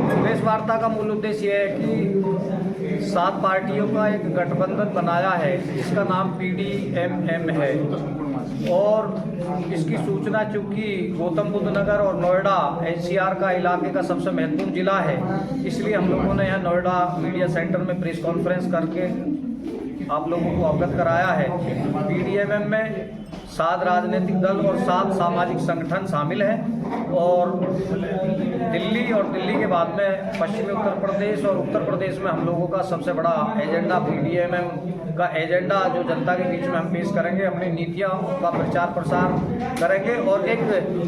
Press वार्ता का मूल उद्देश्य यह है कि 7 पार्टियों का एक गठबंधन बनाया है जिसका नाम PDMM है और इसकी सूचना चूंकि गौतम बुद्ध नगर और नोएडा NCR का इलाके का सबसे महत्वपूर्ण जिला है, इसलिए हम लोगों ने यहाँ नोएडा मीडिया सेंटर में प्रेस कॉन्फ्रेंस करके आप लोगों को अवगत कराया है। PDMM में 7 राजनीतिक दल और 7 सामाजिक संगठन शामिल हैं और दिल्ली के बाद में पश्चिमी उत्तर प्रदेश और उत्तर प्रदेश में हम लोगों का सबसे बड़ा एजेंडा PDMM का एजेंडा जो जनता के बीच में हम पेश करेंगे, अपनी नीतियों का प्रचार प्रसार करेंगे। और एक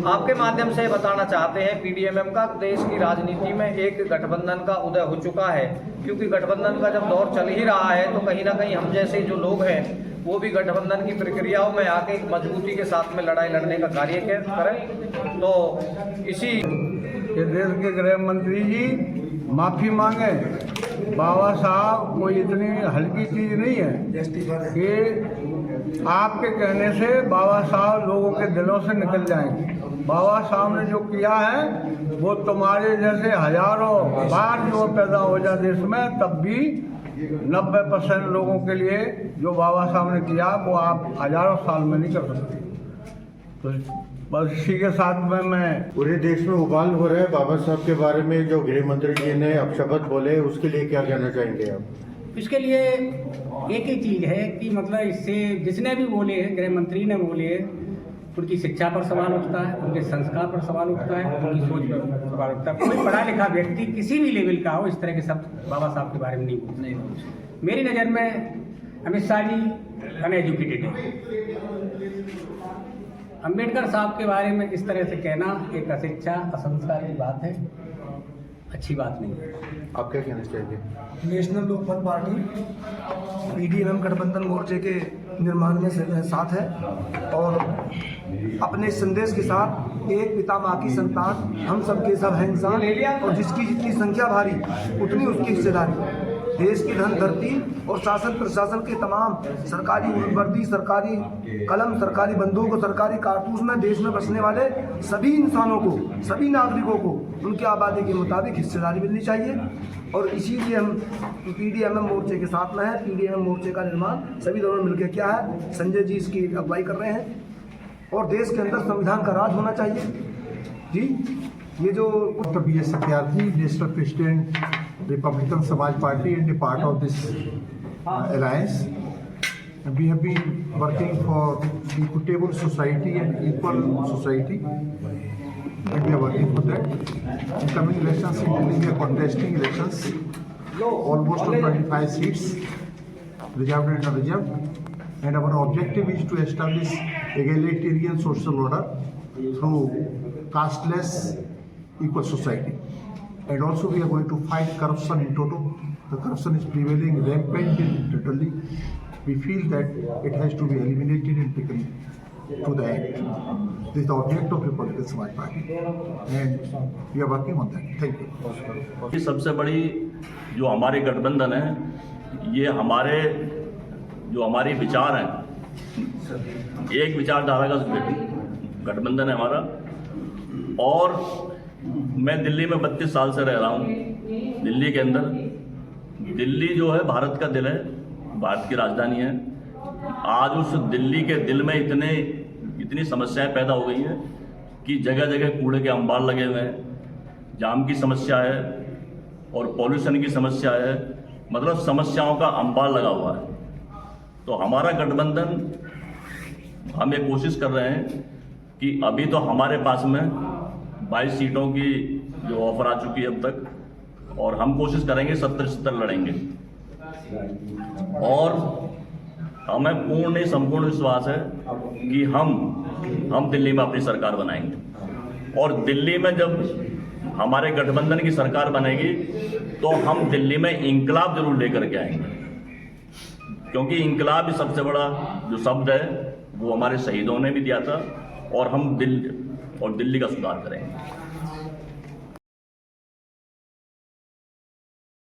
आपके माध्यम से बताना चाहते हैं PDMM का देश की राजनीति में एक गठबंधन का उदय हो चुका है, क्योंकि गठबंधन का जब दौर चल ही रहा है तो कहीं ना कहीं हम जैसे जो लोग हैं वो भी गठबंधन की प्रक्रियाओं में आके एक मजबूती के साथ में लड़ाई लड़ने का कार्य करें। तो इसी ये देश के गृह मंत्री जी माफ़ी मांगे। बाबा साहब कोई इतनी हल्की चीज़ नहीं है कि आपके कहने से बाबा साहब लोगों के दिलों से निकल जाएंगे। बाबा साहब ने जो किया है वो तुम्हारे जैसे हजारों बार जो पैदा हो जाए देश में, तब भी 90% लोगों के लिए जो बाबा साहब ने किया वो आप हजारों साल में नहीं कर सकते। तो बस इसी के साथ में मैं पूरे देश में उबाल हो रहा है बाबा साहब के बारे में जो गृह मंत्री जी ने अपशब्द बोले, उसके लिए क्या कहना चाहेंगे आप? इसके लिए एक ही चीज़ है कि मतलब इससे जिसने भी बोले, गृह मंत्री ने बोले, उनकी शिक्षा पर सवाल उठता है, उनके संस्कार पर सवाल उठता है, उनकी सोच पर सवाल उठता है। कोई पढ़ा लिखा व्यक्ति किसी भी लेवल का हो इस तरह के शब्द बाबा साहब के बारे में नहीं बोलते। मेरी नज़र में अमित शाह जी अनएजुकेटेड है। अम्बेडकर साहब के बारे में इस तरह से कहना एक अशिक्षा असंस्कार की बात है, अच्छी बात नहीं है। आप क्या कहना चाहेंगे? नेशनल लोकमत पार्टी PDMM गठबंधन मोर्चे के निर्माण में साथ है और अपने संदेश के साथ एक पिता माँ की संतान, हम सबके सब हैं इंसान और जिसकी जितनी संख्या भारी उतनी उसकी हिस्सेदारी। देश की धन धरती और शासन प्रशासन के तमाम सरकारी वर्दी, सरकारी कलम, सरकारी बंदूक, सरकारी कारतूस में देश में बसने वाले सभी इंसानों को, सभी नागरिकों को उनकी आबादी के मुताबिक हिस्सेदारी मिलनी चाहिए और इसीलिए हम PDMM मोर्चे के साथ में है। PDMM मोर्चे का निर्माण सभी दलों ने मिलकर किया है। संजय जी इसकी अगुवाई कर रहे हैं और देश के अंदर संविधान का राज होना चाहिए। जी, ये जो Dr. B.S. Satyarthi, National President, Republican Samaj Party, and a part of this alliance. And we have been working for equitable society and equal society, and we are working for that. In coming elections in Delhi, we are contesting elections, almost on 25 seats, reserved and unreserved. And our objective is to establish egalitarian social order through casteless equal society. And also we are going to fight corruption in total. The corruption is prevailing rampant in Delhi. We feel that it has to be eliminated and taken to the end. This is the object of Republican Samaj Party and we are working on that. Thank you. ये सबसे बड़ी जो हमारे गठबंधन है, ये हमारे विचार हैं, एक विचारधारा का गठबंधन है हमारा। और मैं दिल्ली में 32 साल से रह रहा हूँ। दिल्ली के अंदर, दिल्ली जो है भारत का दिल है, भारत की राजधानी है। आज उस दिल्ली के दिल में इतनी समस्याएं पैदा हो गई हैं कि जगह जगह कूड़े के अंबार लगे हुए हैं, जाम की समस्या है और पॉल्यूशन की समस्या है, मतलब समस्याओं का अंबार लगा हुआ है। तो हमारा गठबंधन, हम ये कोशिश कर रहे हैं कि अभी तो हमारे पास में 22 सीटों की जो ऑफर आ चुकी है अब तक, और हम कोशिश करेंगे 70 लड़ेंगे। और हमें पूर्ण संपूर्ण विश्वास है कि हम दिल्ली में अपनी सरकार बनाएंगे। और दिल्ली में जब हमारे गठबंधन की सरकार बनेगी तो हम दिल्ली में इंकलाब जरूर लेकर के आएंगे, क्योंकि इंकलाब ही सबसे बड़ा जो शब्द है वो हमारे शहीदों ने भी दिया था। और हम दिल्ली का सुधार करेंगे।